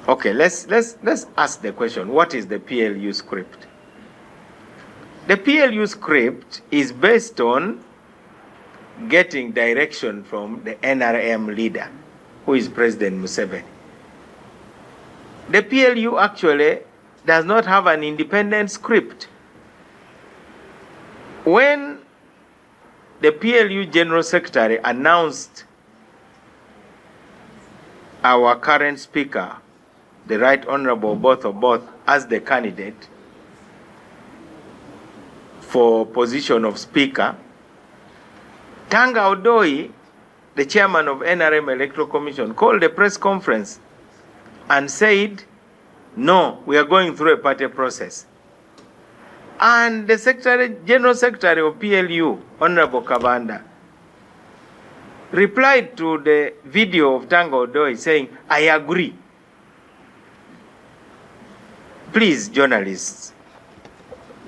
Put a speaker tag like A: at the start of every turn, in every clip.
A: Okay, let's ask the question, what is the PLU script? The PLU script is based on getting direction from the NRM leader, who is President Museveni. The PLU actually does not have an independent script. When the PLU General Secretary announced our current speaker, the Right Honorable Both, as the candidate for position of speaker, Tanga Odoi, the chairman of NRM Electoral Commission, called a press conference and said, no, we are going through a party process. And the General Secretary of PLU, Honorable Kabanda, replied to the video of Tanga Odoi saying, I agree. Please, journalists,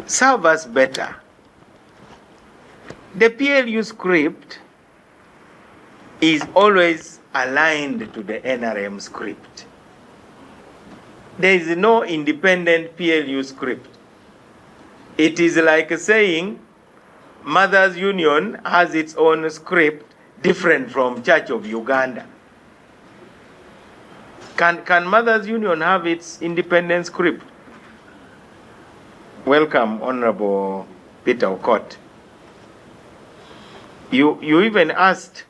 A: serve us better. The PLU script is always aligned to the NRM script. There is no independent PLU script. It is like saying Mothers Union has its own script different from Church of Uganda. Can Mothers Union have its independent script? Welcome, Honorable Peter Okot. You even asked.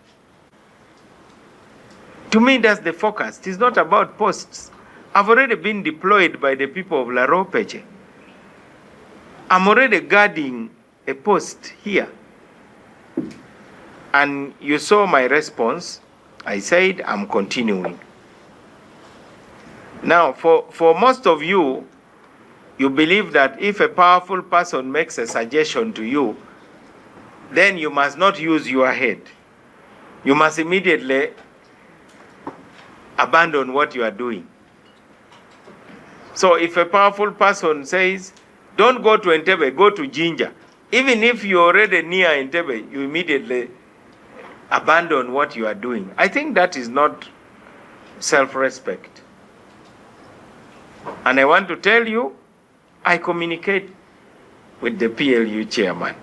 A: To me, that's the focus. It is not about posts. I've already been deployed by the people of La Ropeche. I'm already guarding a post here. And you saw my response. I said, I'm continuing. Now, for most of you, you believe that if a powerful person makes a suggestion to you, then you must not use your head. You must immediately abandon what you are doing. So if a powerful person says, don't go to Entebbe, go to Jinja, even if you're already near Entebbe, you immediately abandon what you are doing. I think that is not self-respect. And I want to tell you, I communicate with the PLU chairman.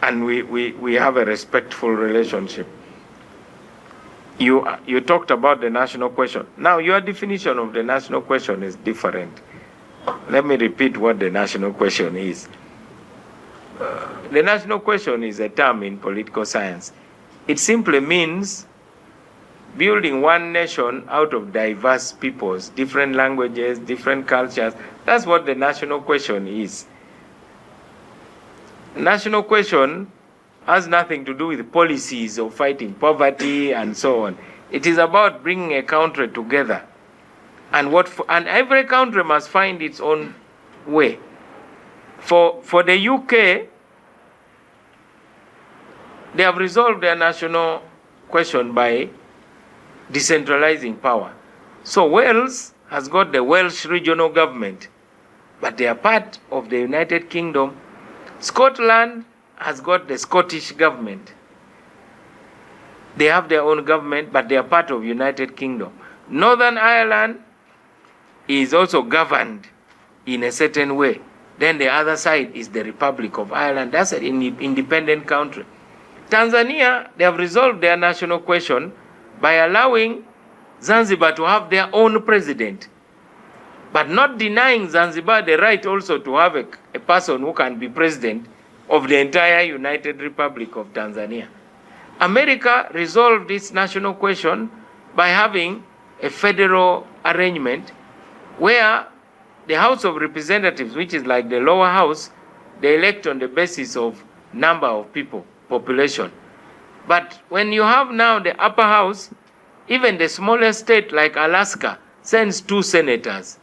A: And we have a respectful relationship. You talked about the national question. Now, your definition of the national question is different. Let me repeat what the national question is. The national question is a term in political science. It simply means building one nation out of diverse peoples, different languages, different cultures. That's what the national question is. National question has nothing to do with policies of fighting poverty and so on. It is about bringing a country together. And every country must find its own way. For the UK, they have resolved their national question by decentralizing power. So Wales has got the Welsh regional government, but they are part of the United Kingdom. Scotland has got the Scottish government. They have their own government, but they are part of United Kingdom. Northern Ireland is also governed in a certain way. Then the other side is the Republic of Ireland. That's an independent country. Tanzania, they have resolved their national question by allowing Zanzibar to have their own president, but not denying Zanzibar the right also to have a person who can be president of the entire United Republic of Tanzania. America resolved its national question by having a federal arrangement where the House of Representatives, which is like the lower house, they elect on the basis of number of people, population. But when you have now the upper house, even the smallest state like Alaska sends 2 senators,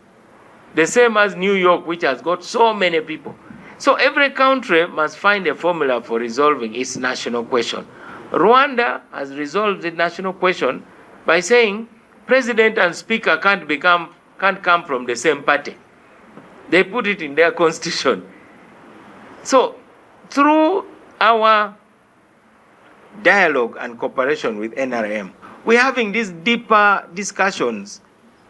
A: the same as New York, which has got so many people. So every country must find a formula for resolving its national question. Rwanda has resolved the national question by saying president and speaker can't come from the same party. They put it in their constitution. So through our dialogue and cooperation with NRM, we're having these deeper discussions.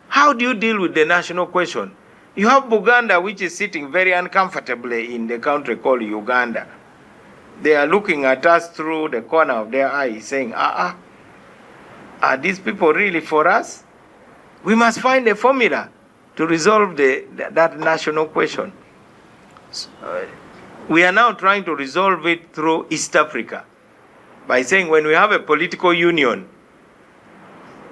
A: How do you deal with the national question? You have Buganda, which is sitting very uncomfortably in the country called Uganda. They are looking at us through the corner of their eye, saying, are these people really for us? We must find a formula to resolve that national question. We are now trying to resolve it through East Africa by saying when we have a political union,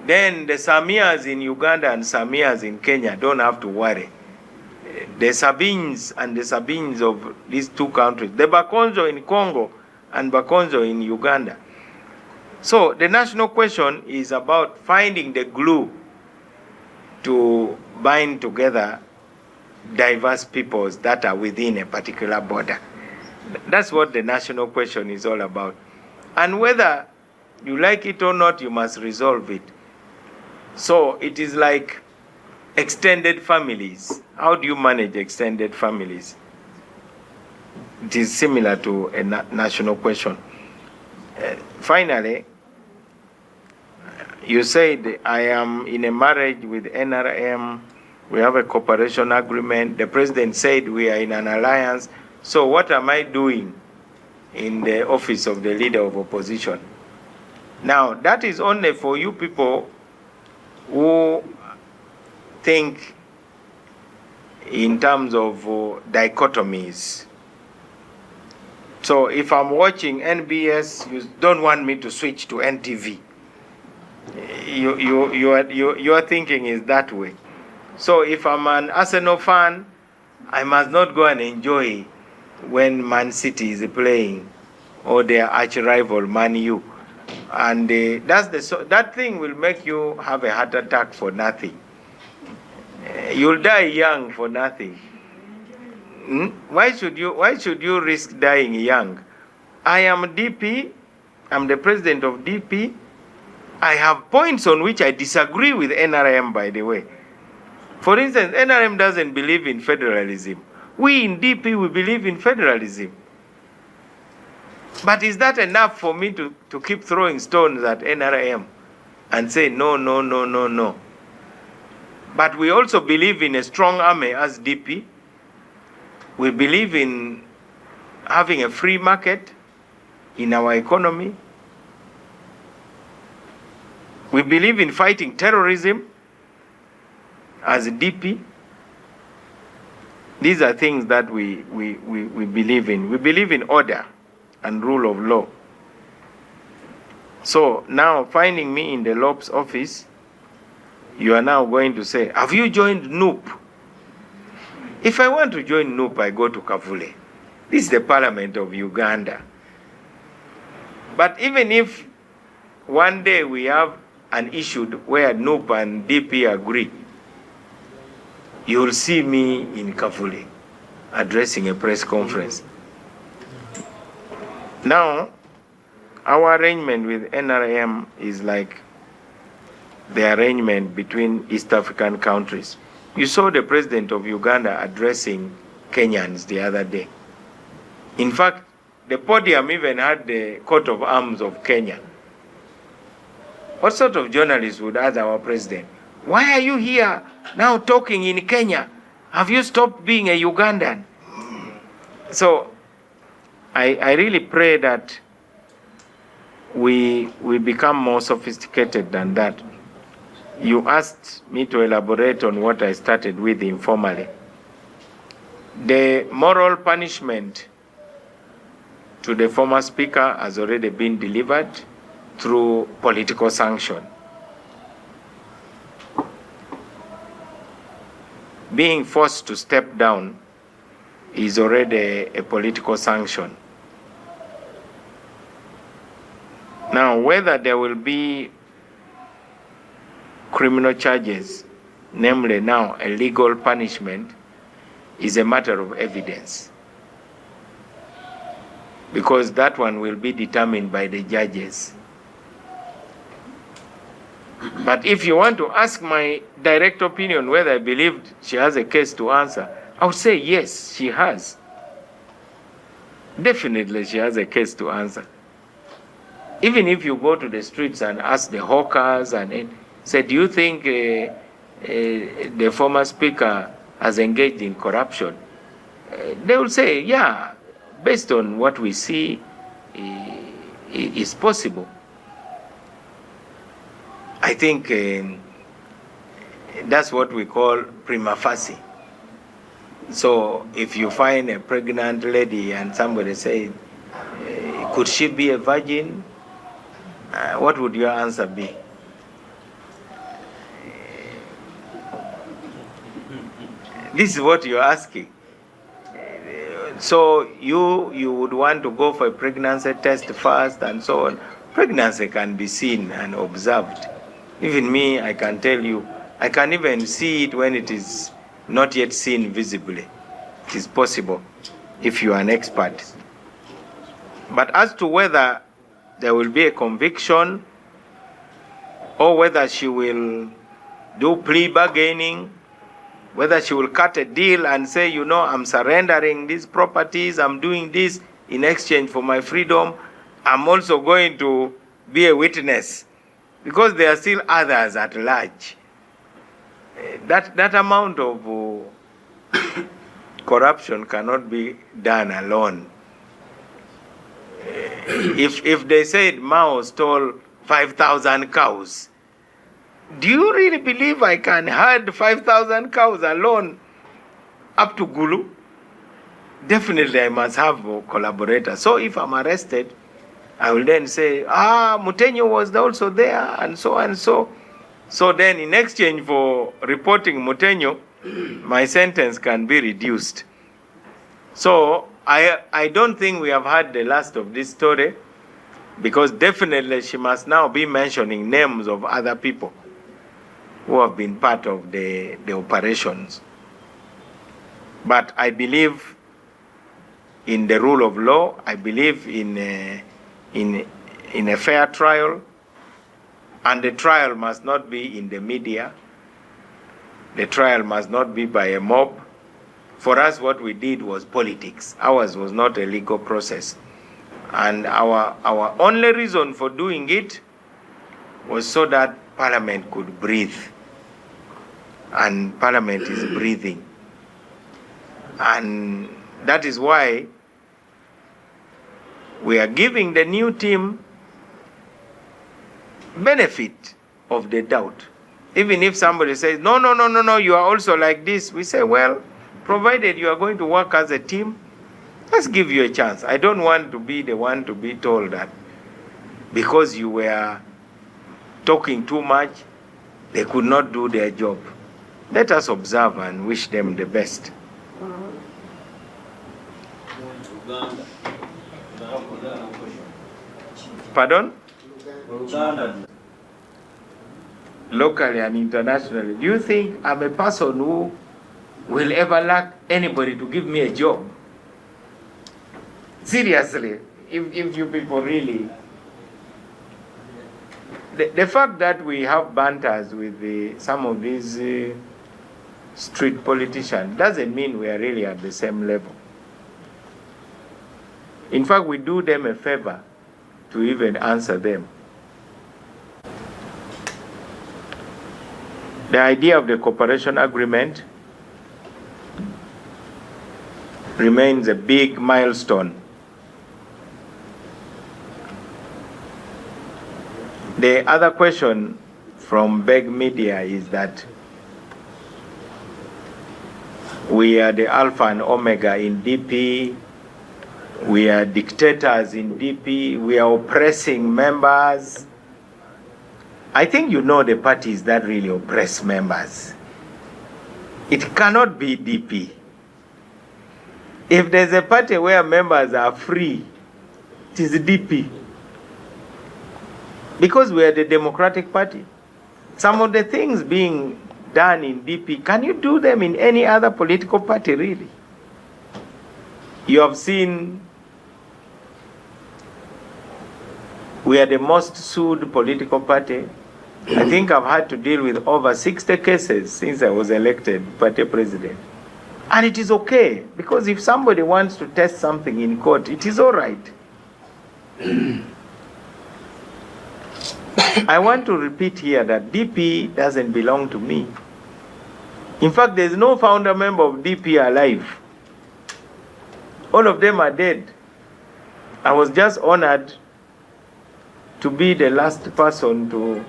A: then the Samias in Uganda and Samias in Kenya don't have to worry. The Sabines and the Sabines of these two countries, the Bakonzo in Congo and Bakonzo in Uganda. So the national question is about finding the glue to bind together diverse peoples that are within a particular border. That's what the national question is all about. And whether you like it or not, you must resolve it. So it is like extended families. How do you manage extended families? It is similar to a national question. Finally, you said, I am in a marriage with NRM. We have a cooperation agreement. The president said we are in an alliance. So what am I doing in the office of the leader of opposition? Now, that is only for you people who think in terms of dichotomies. So if I'm watching NBS, you don't want me to switch to NTV. Your thinking is that way. So if I'm an Arsenal fan, I must not go and enjoy when Man City is playing or their arch rival Man U. And that thing will make you have a heart attack for nothing. You'll die young for nothing. Why should you risk dying young? I am DP. I'm the president of DP. I have points on which I disagree with NRM, by the way. For instance, NRM doesn't believe in federalism. We in DP, we believe in federalism. But is that enough for me to keep throwing stones at NRM and say no, no, no, no, no? But we also believe in a strong army as DP. We believe in having a free market in our economy. We believe in fighting terrorism as a DP. These are things that we believe in. We believe in order and rule of law. So now finding me in the LOPS office, you are now going to say, have you joined NUP? If I want to join NUP, I go to Kavule. This is the parliament of Uganda. But even if one day we have an issue where NUP and DP agree, you will see me in Kavule addressing a press conference. Now, our arrangement with NRM is like the arrangement between East African countries. You saw the president of Uganda addressing Kenyans the other day. In fact, the podium even had the coat of arms of Kenya. What sort of journalist would ask our president, why are you here now talking in Kenya? Have you stopped being a Ugandan? So I really pray that we become more sophisticated than that. You asked me to elaborate on what I started with informally. The moral punishment to the former speaker has already been delivered through political sanction. Being forced to step down is already a political sanction. Now, whether there will be criminal charges, namely now a legal punishment, is a matter of evidence, because that one will be determined by the judges. But if you want to ask my direct opinion whether I believe she has a case to answer, I would say yes, she has. Definitely she has a case to answer. Even if you go to the streets and ask the hawkers and say, do you think the former speaker has engaged in corruption? They will say, yeah, based on what we see, is possible. I think that's what we call prima facie. So if you find a pregnant lady and somebody says, could she be a virgin? What would your answer be? This is what you're asking. So you would want to go for a pregnancy test first and so on. Pregnancy can be seen and observed. Even me, I can tell you, I can even see it when it is not yet seen visibly. It is possible if you are an expert. But as to whether there will be a conviction or whether she will do plea bargaining, whether she will cut a deal and say, you know, I'm surrendering these properties, I'm doing this in exchange for my freedom, I'm also going to be a witness, because there are still others at large. That amount of corruption cannot be done alone. If they said Mao stole 5,000 cows, do you really believe I can herd 5,000 cows alone up to Gulu? Definitely I must have a collaborator. So if I'm arrested, I will then say, Mutenyo was also there, and so and so. So then in exchange for reporting Mutenyo, my sentence can be reduced. So I don't think we have had the last of this story, because definitely she must now be mentioning names of other people who have been part of the operations. But I believe in the rule of law. I believe in a fair trial, and the trial must not be in the media. The trial must not be by a mob. For us, what we did was politics. Ours was not a legal process. And our only reason for doing it was so that Parliament could breathe. And Parliament is breathing. And that is why we are giving the new team benefit of the doubt. Even if somebody says, no, you are also like this, we say, well, provided you are going to work as a team, let's give you a chance. I don't want to be the one to be told that because you were talking too much, they could not do their job. Let us observe and wish them the best. Pardon? Locally and internationally. Do you think I'm a person who will ever lack anybody to give me a job? Seriously, if you people really... The fact that we have banters with some of these street politicians doesn't mean we are really at the same level. In fact, we do them a favor to even answer them. The idea of the cooperation agreement remains a big milestone. The other question from big media is that we are the alpha and omega in DP, we are dictators in DP, we are oppressing members. I think you know the parties that really oppress members. It cannot be DP. If there's a party where members are free, it is DP. Because we are the Democratic Party. Some of the things being done in DP, can you do them in any other political party, really? You have seen we are the most sued political party. I think I've had to deal with over 60 cases since I was elected party president. And it is okay, because if somebody wants to test something in court, it is all right. I want to repeat here that DP doesn't belong to me. In fact, there's no founder member of DP alive. All of them are dead. I was just honored to be the last person to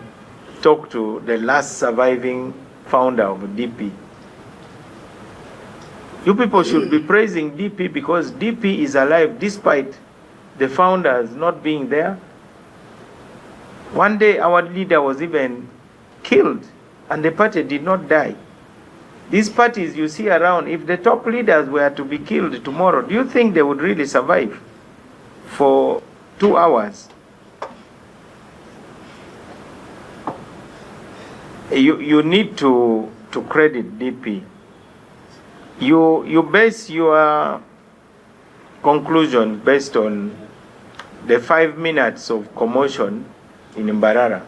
A: talk to the last surviving founder of DP. You people should be praising DP because DP is alive despite the founders not being there. One day our leader was even killed and the party did not die. These parties you see around, if the top leaders were to be killed tomorrow, do you think they would really survive for 2 hours? You need to credit DP. You base your conclusion based on the 5 minutes of commotion in Mbarara.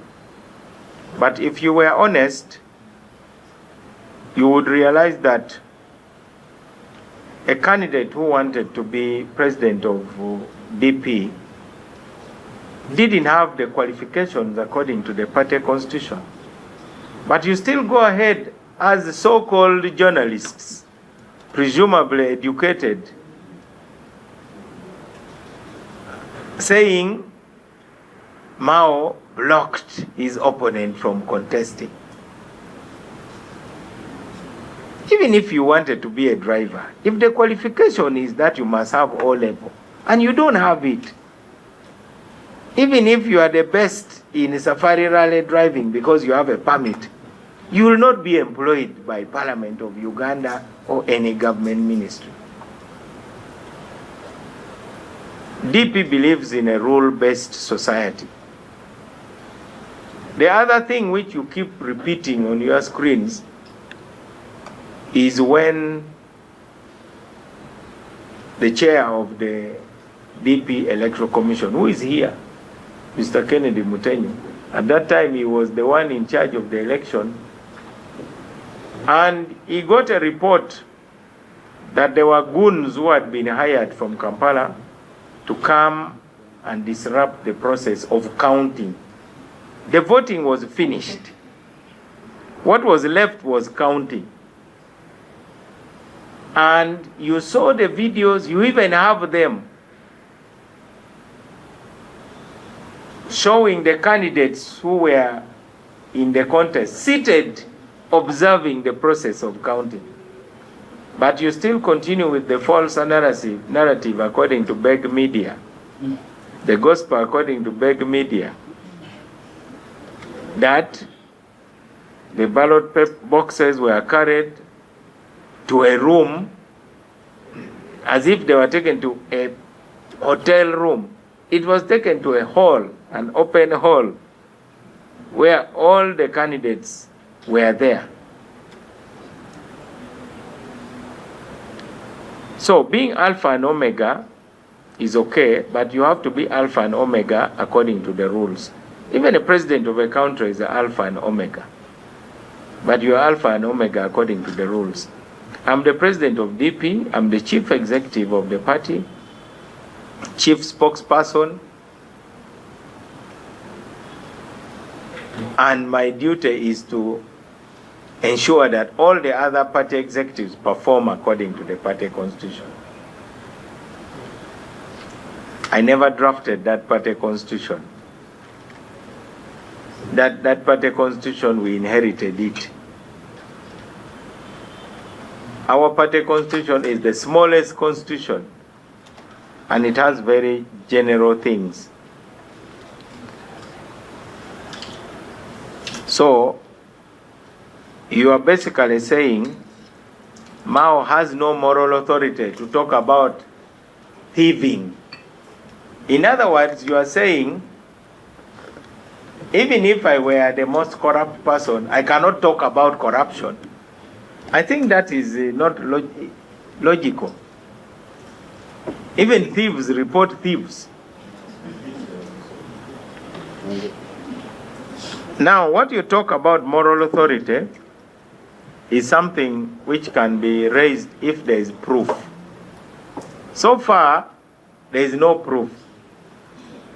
A: But if you were honest, you would realize that a candidate who wanted to be president of DP didn't have the qualifications according to the party constitution. But you still go ahead as so-called journalists, presumably educated, saying Mao blocked his opponent from contesting. Even if you wanted to be a driver, if the qualification is that you must have O level, and you don't have it, even if you are the best in safari rally driving because you have a permit, you will not be employed by Parliament of Uganda or any government ministry. DP believes in a rule-based society. The other thing which you keep repeating on your screens is when the chair of the DP Electoral Commission, who is here, Mr. Kennedy Mutenyo, at that time he was the one in charge of the election, and he got a report that there were goons who had been hired from Kampala to come and disrupt the process of counting. The voting was finished. What was left was counting. And you saw the videos, you even have them, showing the candidates who were in the contest seated observing the process of counting. But you still continue with the false narrative according to big media, the gospel according to big media, that the ballot boxes were carried to a room as if they were taken to a hotel room. It was taken to a hall, an open hall, where all the candidates were there. So being Alpha and Omega is okay, but you have to be Alpha and Omega according to the rules. Even the president of a country is an Alpha and Omega. But you are Alpha and Omega according to the rules. I'm the president of DP, I'm the chief executive of the party, chief spokesperson, and my duty is to ensure that all the other party executives perform according to the party constitution. I never drafted that party constitution. That party constitution, we inherited it. Our party constitution is the smallest constitution, and it has very general things. So, you are basically saying Mao has no moral authority to talk about thieving. In other words, you are saying, even if I were the most corrupt person, I cannot talk about corruption. I think that is not logical. Even thieves report thieves. Now, what you talk about moral authority is something which can be raised if there is proof. So far, there is no proof.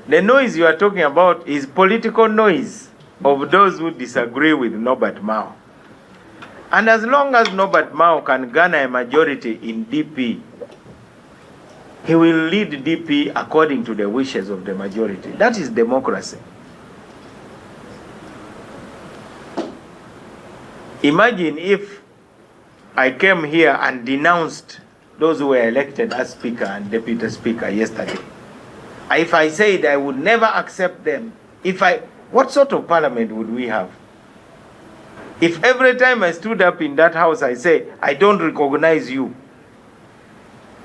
A: The noise you are talking about is political noise of those who disagree with Norbert Mao. And as long as Norbert Mao can garner a majority in DP, he will lead DP according to the wishes of the majority. That is democracy. Imagine if I came here and denounced those who were elected as Speaker and Deputy Speaker yesterday. If I said I would never accept them, what sort of parliament would we have? If every time I stood up in that house I say, I don't recognize you.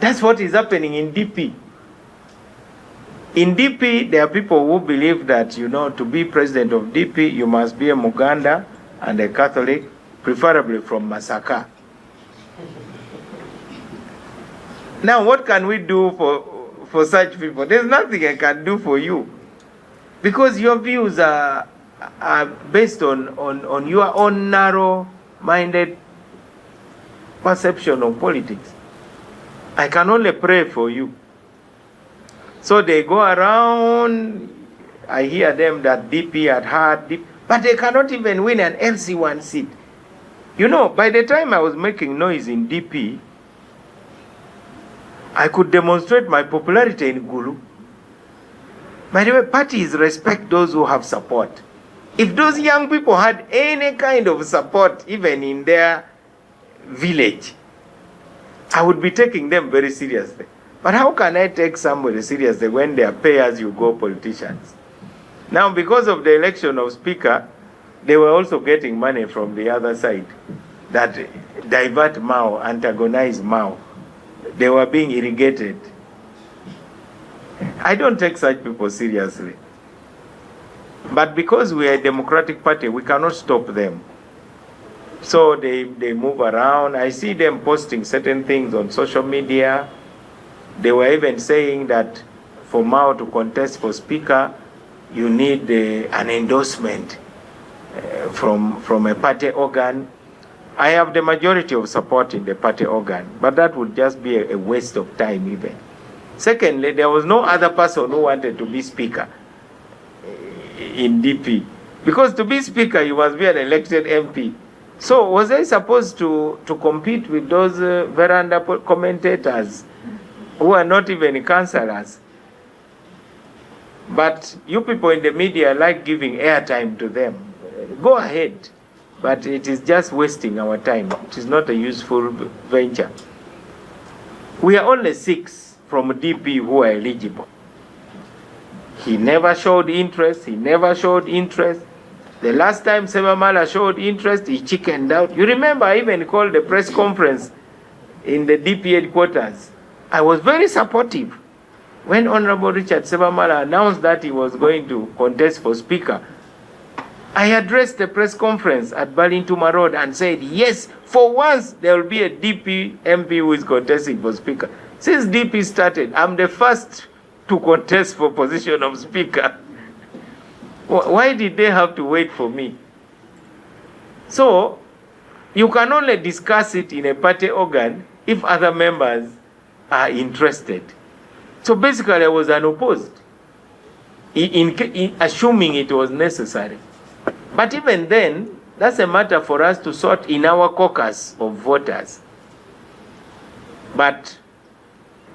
A: That's what is happening in DP. In DP, there are people who believe that, to be president of DP, you must be a Muganda and a Catholic, preferably from Masaka. Now, what can we do for such people? There's nothing I can do for you. Because your views are based on your own narrow-minded perception of politics. I can only pray for you. So they go around, I hear them that DP had had, but they cannot even win an LC1 seat. By the time I was making noise in DP, I could demonstrate my popularity in Gulu. By the way, parties respect those who have support. If those young people had any kind of support, even in their village, I would be taking them very seriously. But how can I take somebody seriously when they are pay-as-you-go politicians? Now, because of the election of Speaker, they were also getting money from the other side that divert Mao, antagonize Mao. They were being irrigated. I don't take such people seriously. But because we are a democratic party, we cannot stop them. So they move around. I see them posting certain things on social media. They were even saying that for Mao to contest for Speaker, you need an endorsement from a party organ. I have the majority of support in the party organ, but that would just be a waste of time even. Secondly, there was no other person who wanted to be Speaker in DP. Because to be Speaker, you must be an elected MP. So was I supposed to compete with those veranda commentators who are not even councillors? But you people in the media like giving airtime to them. Go ahead. But it is just wasting our time. It is not a useful venture. We are only 6 from DP who are eligible. He never showed interest. The last time Sebamala showed interest, he chickened out. You remember I even called the press conference in the DP headquarters. I was very supportive. When Honorable Richard Sebamala announced that he was going to contest for Speaker, I addressed the press conference at Balintuma Road and said, yes, for once there will be a DP MP who is contesting for Speaker. Since DP started, I'm the first to contest for position of Speaker. Why did they have to wait for me? So, you can only discuss it in a party organ if other members are interested. So basically I was unopposed, in assuming it was necessary. But even then, that's a matter for us to sort in our caucus of voters. But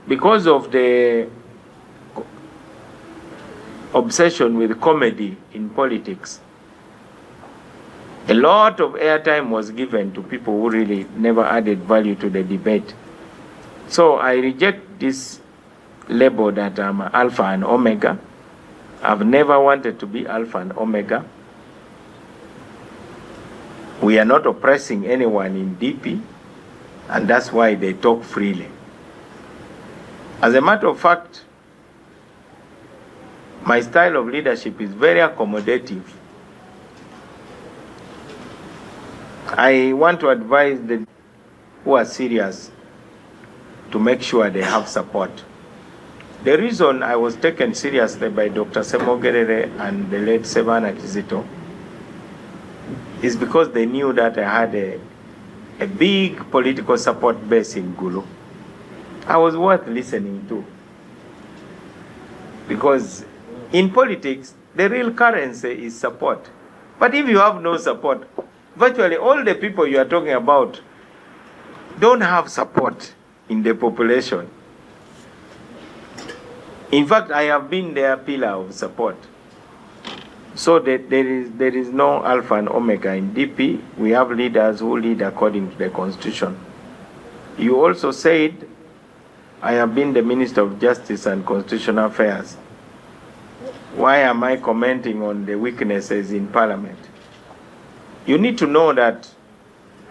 A: because of the obsession with comedy in politics, a lot of airtime was given to people who really never added value to the debate. So I reject this label that I'm Alpha and Omega. I've never wanted to be Alpha and Omega. We are not oppressing anyone in DP, and that's why they talk freely. As a matter of fact, my style of leadership is very accommodative. I want to advise the who are serious to make sure they have support. The reason I was taken seriously by Dr. Semogerere and the late Sevana Kizito is because they knew that I had a big political support base in Gulu. I was worth listening to, because In politics, the real currency is support. But if you have no support, virtually all the people you are talking about don't have support in the population. In fact, I have been their pillar of support. So there is no alpha and omega in DP. We have leaders who lead according to the constitution. You also said, I have been the Minister of Justice and Constitutional Affairs. Why am I commenting on the weaknesses in Parliament? You need to know that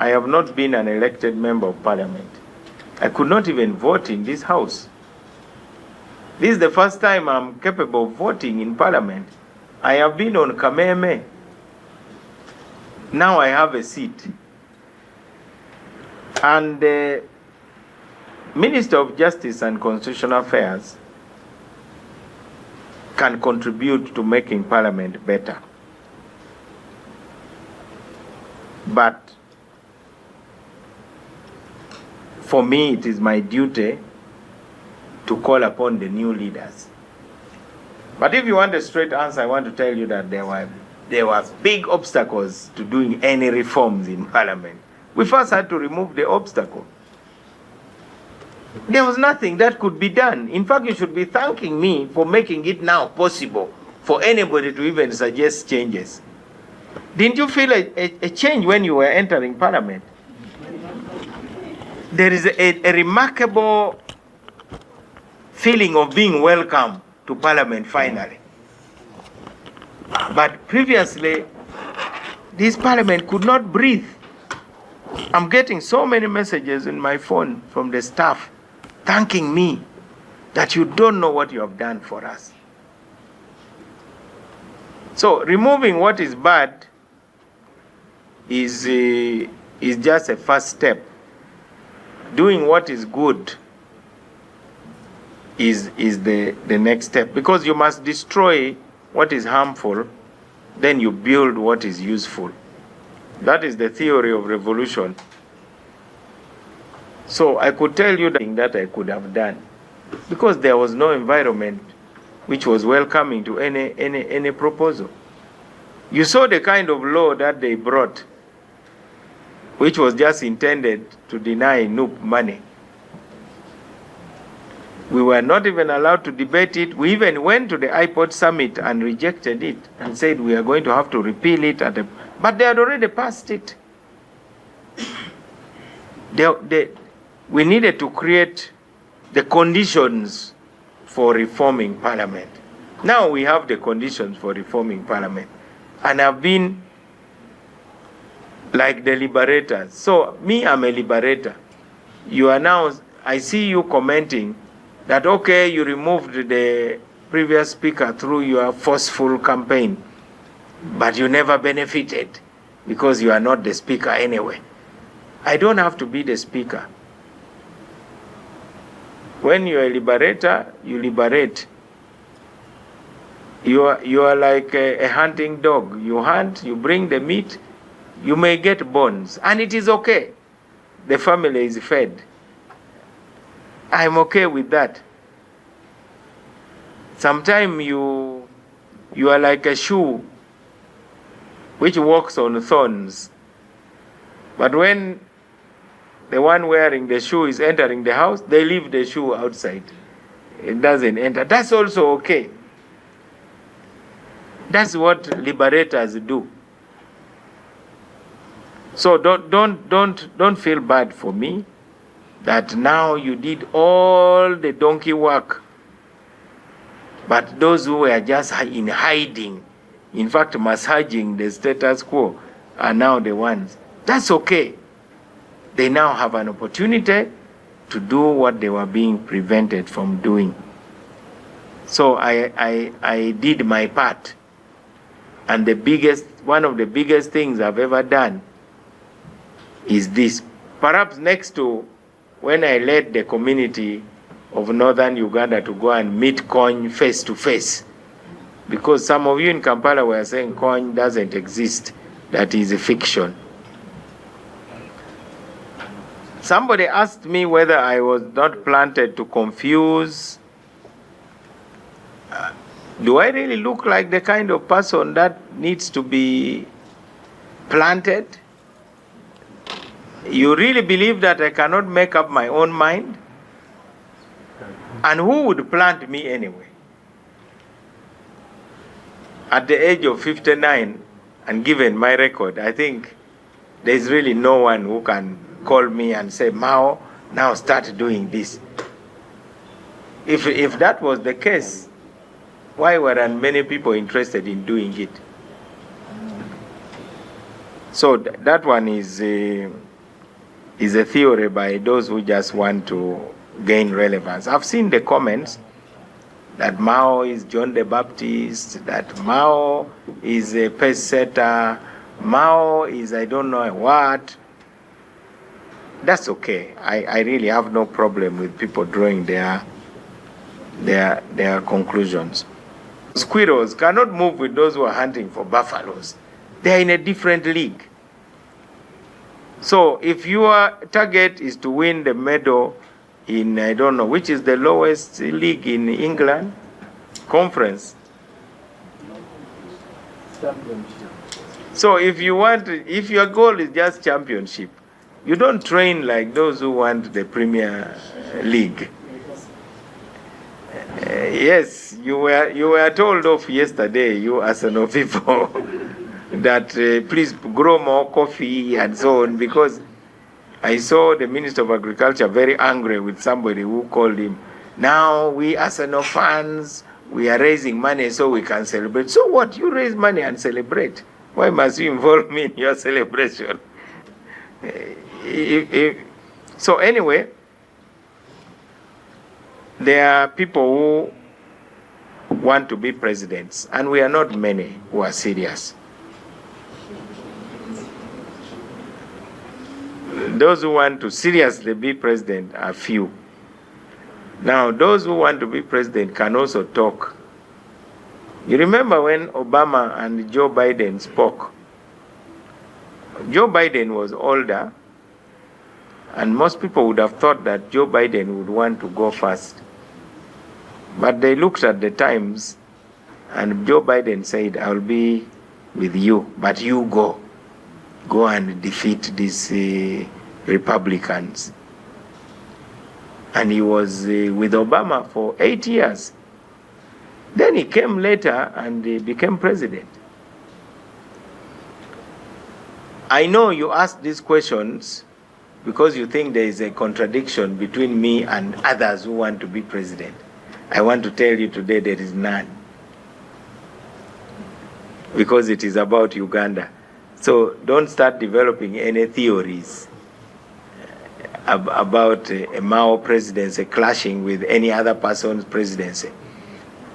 A: I have not been an elected member of Parliament. I could not even vote in this House. This is the first time I'm capable of voting in Parliament. I have been on Kameme. Now I have a seat. And the Minister of Justice and Constitutional Affairs can contribute to making Parliament better. But for me, it is my duty to call upon the new leaders. But if you want a straight answer, I want to tell you that there were big obstacles to doing any reforms in Parliament. We first had to remove the obstacle. There was nothing that could be done. In fact, you should be thanking me for making it now possible for anybody to even suggest changes. Didn't you feel a change when you were entering Parliament? There is a remarkable feeling of being welcome to Parliament finally. But previously, this Parliament could not breathe. I'm getting so many messages in my phone from the staff thanking me that you don't know what you have done for us. So removing what is bad is just a first step. Doing what is good is the next step, because you must destroy what is harmful, then you build what is useful. That is the theory of revolution. So I could tell you that I could have done, because there was no environment which was welcoming to any proposal. You saw the kind of law that they brought, which was just intended to deny NUP money. We were not even allowed to debate it. We even went to the IPOD summit and rejected it and said we are going to have to repeal it. But they had already passed it. We needed to create the conditions for reforming Parliament. Now we have the conditions for reforming Parliament. And I've been like the liberators. So me, I'm a liberator. You are now, I see you commenting that, okay, you removed the previous speaker through your forceful campaign, but you never benefited because you are not the speaker anyway. I don't have to be the speaker. When you're a liberator, you liberate. You are like a hunting dog. You hunt, you bring the meat, you may get bones, and it is okay. The family is fed. I'm okay with that. Sometimes you are like a shoe which walks on thorns. But when the one wearing the shoe is entering the house, they leave the shoe outside. It doesn't enter. That's also okay. That's what liberators do. So don't feel bad for me that now you did all the donkey work, but those who were just in hiding, in fact massaging the status quo, are now the ones. That's okay. They now have an opportunity to do what they were being prevented from doing. So I did my part. And one of the biggest things I've ever done is this. Perhaps next to when I led the community of northern Uganda to go and meet Kony face to face. Because some of you in Kampala were saying Kony doesn't exist, that is a fiction. Somebody asked me whether I was not planted to confuse Do I really look like the kind of person that needs to be planted? You really believe that I cannot make up my own mind? And who would plant me anyway? At the age of 59, and given my record, I think there's really no one who can call me and say, Mao, now start doing this. If that was the case, why weren't many people interested in doing it? So that one is a theory by those who just want to gain relevance. I've seen the comments that Mao is John the Baptist, that Mao is a pace setter, Mao is I don't know what. That's okay. I really have no problem with people drawing their conclusions. Squirrels cannot move with those who are hunting for buffaloes. They are in a different league. So if your target is to win the medal in, I don't know, which is the lowest league in England, conference.
B: Championship.
A: So if your goal is just championship, you don't train like those who want the Premier League. Yes, you were told off yesterday, you Arsenal people, that please grow more coffee and so on, because I saw the Minister of Agriculture very angry with somebody who called him, now we Arsenal fans, we are raising money so we can celebrate. So what? You raise money and celebrate. Why must you involve me in your celebration? So anyway, there are people who want to be presidents, and we are not many who are serious. Those who want to seriously be president are few. Now, those who want to be president can also talk. You remember when Obama and Joe Biden spoke? Joe Biden was older, and most people would have thought that Joe Biden would want to go first. But they looked at the times, and Joe Biden said, I'll be with you, but you go. Go and defeat these Republicans. And he was with Obama for 8 years. Then he came later and became president. I know you ask these questions because you think there is a contradiction between me and others who want to be president. I want to tell you today there is none. Because it is about Uganda. So don't start developing any theories about a Mao presidency clashing with any other person's presidency.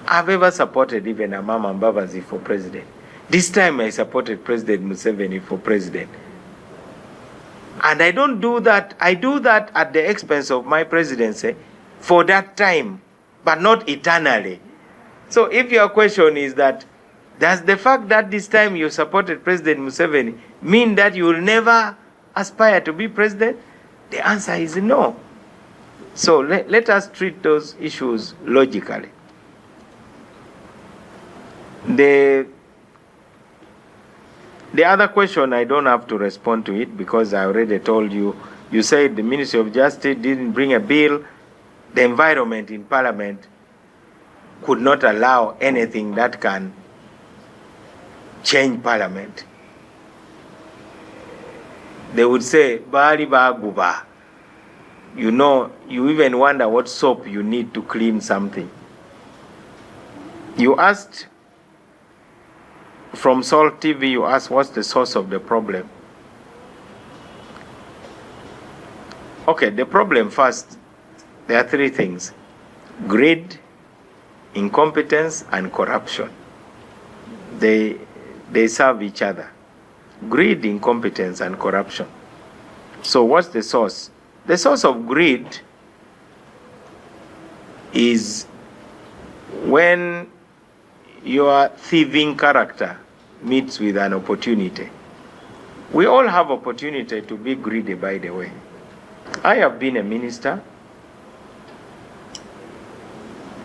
A: I've ever supported even Amama Mbabazi for president. This time I supported President Museveni for president. And I don't do that. I do that at the expense of my presidency for that time, but not eternally. So if your question is that, does the fact that this time you supported President Museveni mean that you will never aspire to be president? The answer is no. So let us treat those issues logically. The other question, I don't have to respond to it because I already told you. You said the Ministry of Justice didn't bring a bill. The environment in Parliament could not allow anything that can change Parliament. They would say, Bali Baguba. You know, you even wonder what soap you need to clean something. You asked, from Salt TV, you asked what's the source of the problem. Okay, the problem first, there are three things: greed, incompetence, and corruption. They serve each other. Greed, incompetence, and corruption. So what's the source? The source of greed is when your thieving character meets with an opportunity. We all have opportunity to be greedy, by the way. I have been a minister.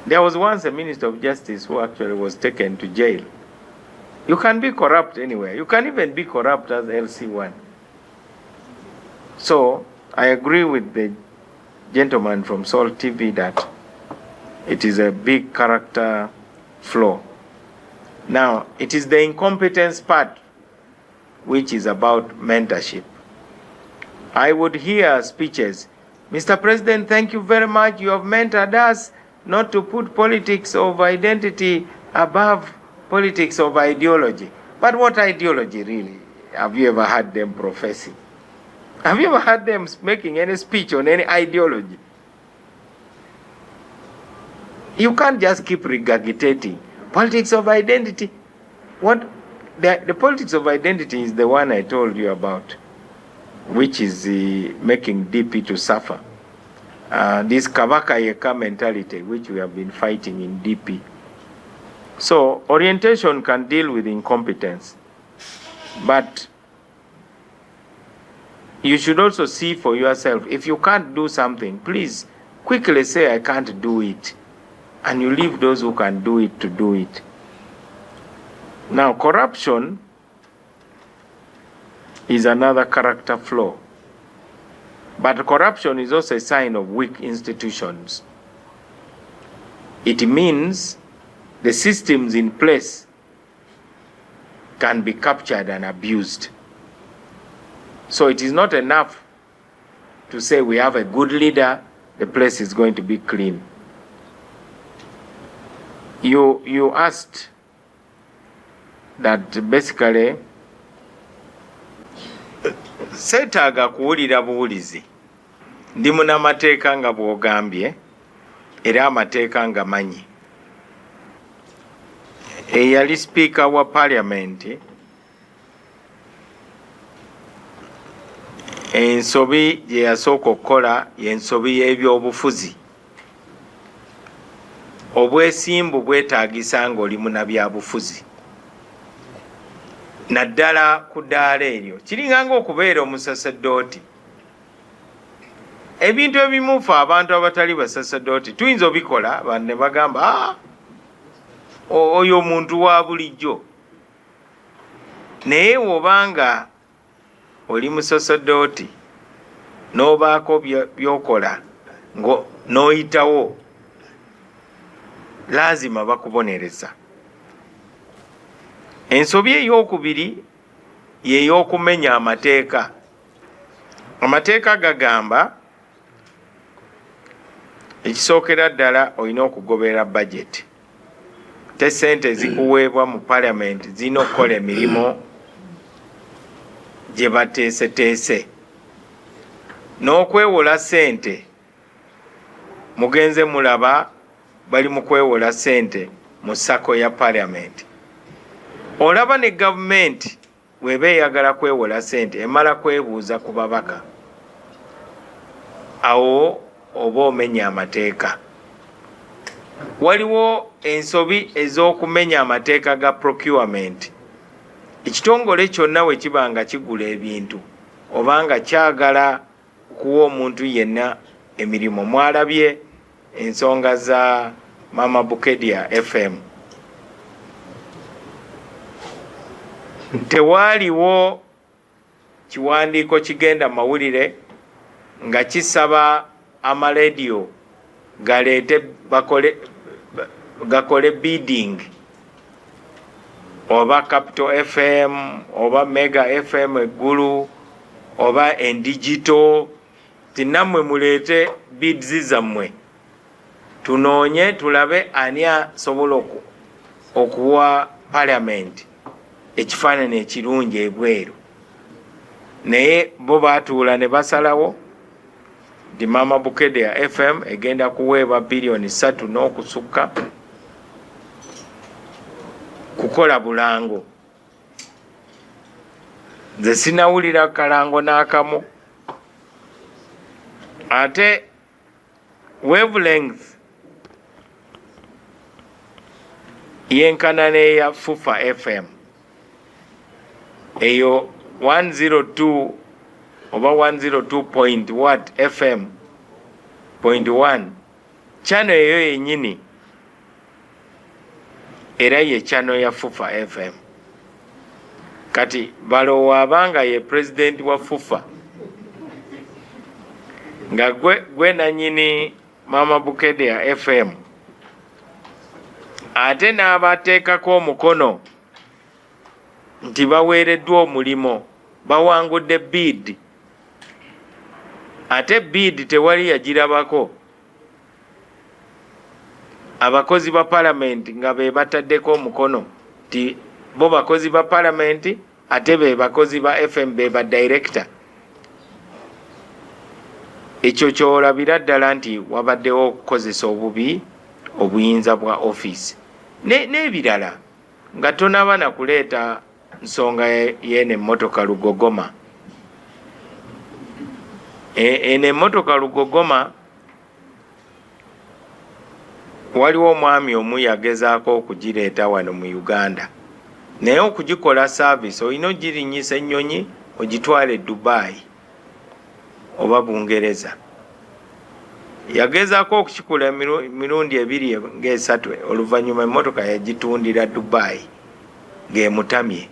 A: There was once a Minister of Justice who actually was taken to jail. You can be corrupt anywhere. You can even be corrupt as LC1. So I agree with the gentleman from Sol TV that it is a big character flaw. Now, it is the incompetence part which is about mentorship. I would hear speeches, Mr. President, thank you very much. You have mentored us not to put politics of identity above politics of ideology. But what ideology really? Have you ever heard them professing? Have you ever heard them making any speech on any ideology? You can't just keep regurgitating. Politics of identity. What? The politics of identity is the one I told you about, which is making DP to suffer. This Kabaka Yeka mentality, which we have been fighting in DP. So orientation can deal with incompetence, but you should also see for yourself. If you can't do something, please quickly say, I can't do it. And you leave those who can do it to do it. Now, corruption is another character flaw. But corruption is also a sign of weak institutions. It means the systems in place can be captured and abused. So it is not enough to say we have a good leader, the place is going to be clean. You asked that basically seetaaga kuwulira buwulizi. Ndi munnamateeka nga bw'ogambye era amateeka nga manyi. Eyali speaker wa parliament ensobi gye yasooka okukola y'ensobi y'ebyobufuzi. Obwesimbu bwetaagisa ng'oli munnabyabufuzi. Naddala ku ddaala eryo kiringa ng'okubeera omusasedooti. Ebintu ebimufu abantu abatali basasedooti tuyinza obikola abantu ne bagamba oyo omuntu wa bulijjo. Naye w'obanga oli musasedooti n'obaako by'okola n'oyitawo, lazima bakubonereza. Ensobi ey'okubiri y'ey'okumenya amateeka. Amateeka gagamba ekisookera ddala olina okugoberera budget. Te ssente ezikuweebwa mu parliament zirina okukola emirimu gye bateeseteese. N'okwewola ssente, mugenze mulaba bali mu kwewola ssente mu sako ya parliament. Olaba ne gavumenti bw'eba eyagala kwewola ssente emala kwebuuza ku babaka. Awo oba omenya amateeka. Waliwo ensobi ez'okumenya amateeka ga procurement. Ekitongole kyonna we kiba nga kigula ebintu oba nga kyagala kuwa omuntu yenna emirimu. Mwalabye ensonga za Mama Bukedia FM. Tewaaliwo kiwandiiko kigenda mawulire nga kisaba amalediyo galeete gakole bidding, oba Capital FM oba Mega FM eggulu oba endigito, tinammwe muleete bids zammwe tunoonye tulabe ani asobola okuwa parliament ekifaananyi ekirungi ebweru. Naye bo baatuula ne basalawo di Mama Bukedia FM egenda kuweebwa bilioni 3 n'okusukka kukola bulango. Nze sinawulira kalango n'akamu. Ate wavelength yenkana n'eya Fufa FM eyo 102 oba 102 point FM .1 channel eyo yennyini era ye channel ya Fufa FM. Kati balowa abanga ye president wa Fufa nga gwe nanyini Mama Bukedea FM ate n'abateekako omukono nti baweereddwa omulimo bawangudde bid ate bid tewali yagirabako abakozi ba parliament nga be bataddeko omukono ti bo bakozi ba parliament ate be bakozi ba FM be ba director. Ekyo kyolabira ddala nti wabaddewo okukozesa obubi obuyinza bwa office n'ebirala nga tonaba na kuleeta nsonga yene emmotoka Lugogoma. Ene emmotoka Lugogoma waliwo omwami omu yagezaako okugireeta wano mu Uganda naye okugikola service olina ogirinyisa ennyonyi ogitwale Dubai oba Bungereza. Yagezaako okukikola emirundi ebiri ng'esatu oluvannyuma emmotoka yagitundira Dubai ng'emutamye.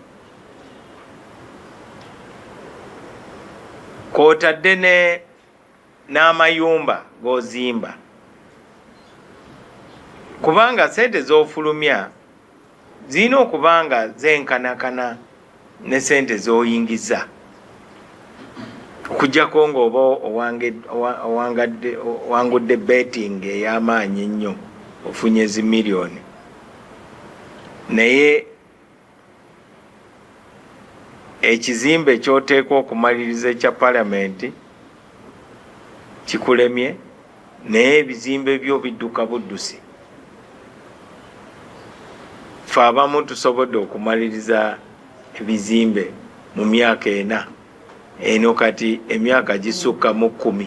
A: Kw'otadde n'amayumba g'ozimba kubanga sente z'ofulumya zirina okuba nga zenkanakana ne sente z'oyingiza okuggyako ng'oba owangudde betting ey'amaanyi ennyo ofunye zi miliyoni naye ekizimbe kyoteekwa okumaliriza ekya palamenti kikulemye naye ebizimbe byo bidduka buddusi. Ffe abamu tusobodde okumaliriza ebizimbe mu myaka eno kati emyaka gisukka mu 10.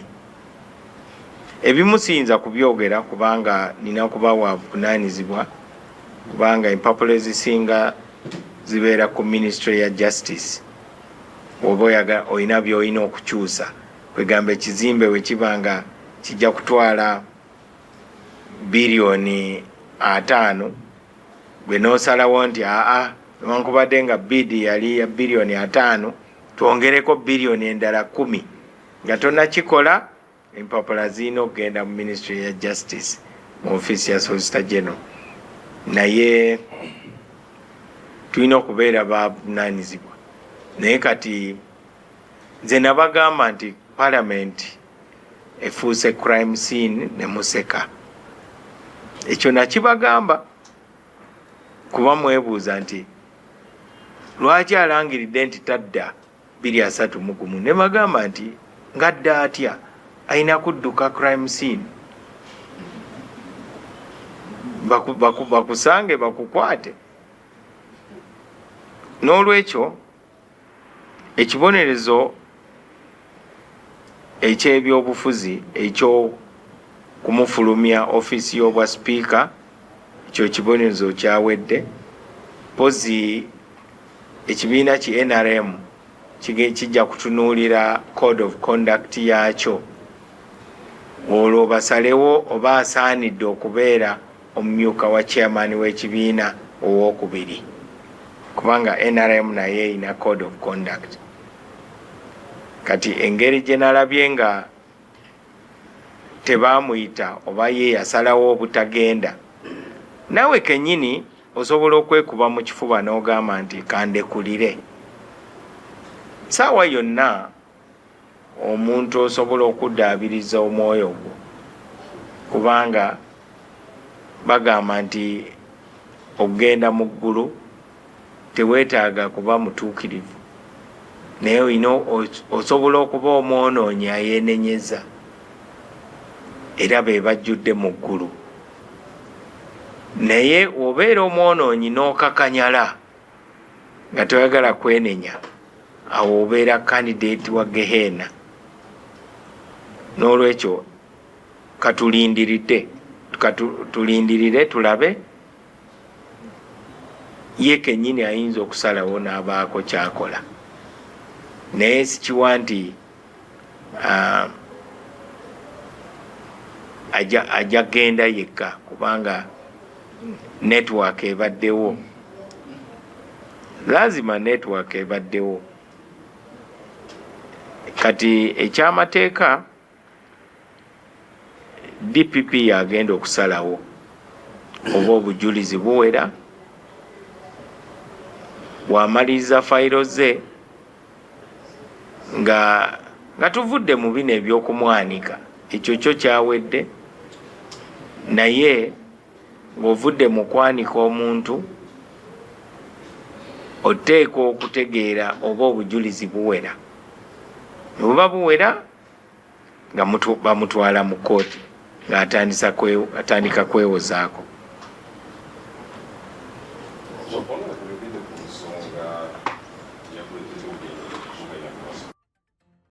A: Ebimu siyinza kubyogera kubanga nina kuba wavunaanyizibwa kubanga empapula ezisinga zibeera ku Ministry ya Justice. Oba olina by'olina okukyusa kwegamba ekizimbe we kibanga kijja kutwala biliyoni 5 gwe n'osalawo nti newankubadde nga bidi yali ya biliyoni 5 twongereko biliyoni endala 10 nga tonnakikola empapula zirina okugenda mu Ministry ya Justice mu office ya Solicitor General. Naye tulina okubeera bavunaanyizibwa naye kati nze nabagamba nti Parliament efuuse crime scene ne museka. Ekyo nakibagamba kuba mwebuuza nti lwaki alangiridde nti tadda 231 ne bagamba nti ngadda atya ayina kudduka crime scene bakusange bakukwate. N'olwekyo ekibonerezo eky'ebyobufuzi ekyo kumufulumya ofisi y'obwa speaker ekyo kibonerezo kyawedde. Pozi ekibiina ki NRM kijja kutunuulira code of conduct yakyo olwo basalewo oba asaanidde okubeera omumyuka wa chairman w'ekibiina owokubiri kubanga NRM naye ina code of conduct. Kati engeri gye nalabye nga tebaamuyita oba ye yasalawo obutagenda nawe kennyini osobola okwekuba mu kifuba n'ogamba nti kandekulire. Saawa yonna omuntu osobola okuddaabiriza omwoyo gwo kubanga bagamba nti okugenda mu ggulu teweetaaga kuba mutuukirivu naye olina osobola okuba omwonoonyi ayeenenyeza era be bajjudde mu ggulu. Naye obeera omwonoonyi n'okakanyala nga toyagala kwenenya awo obeera candidate wa Gehenna. N'olwekyo tulindirire tulabe ye kennyini ayinza okusalawo n'abaako kyakola naye sikiwa nti ajja genda yekka kubanga network ebaddewo, lazima network ebaddewo. Kati ekyamateeka DPP yagenda okusalawo oba obujulizi buwera, bw'amaliriza fayiro ze nga tuvudde mu bino ebyokumwanika, ekyo kyo kyawedde, naye ng'ovudde mu kwanika omuntu oteeka okutegeera oba obujulizi buwera. Buba buwera nga bamutwala mu kkooti ng'atandika kwewozaako.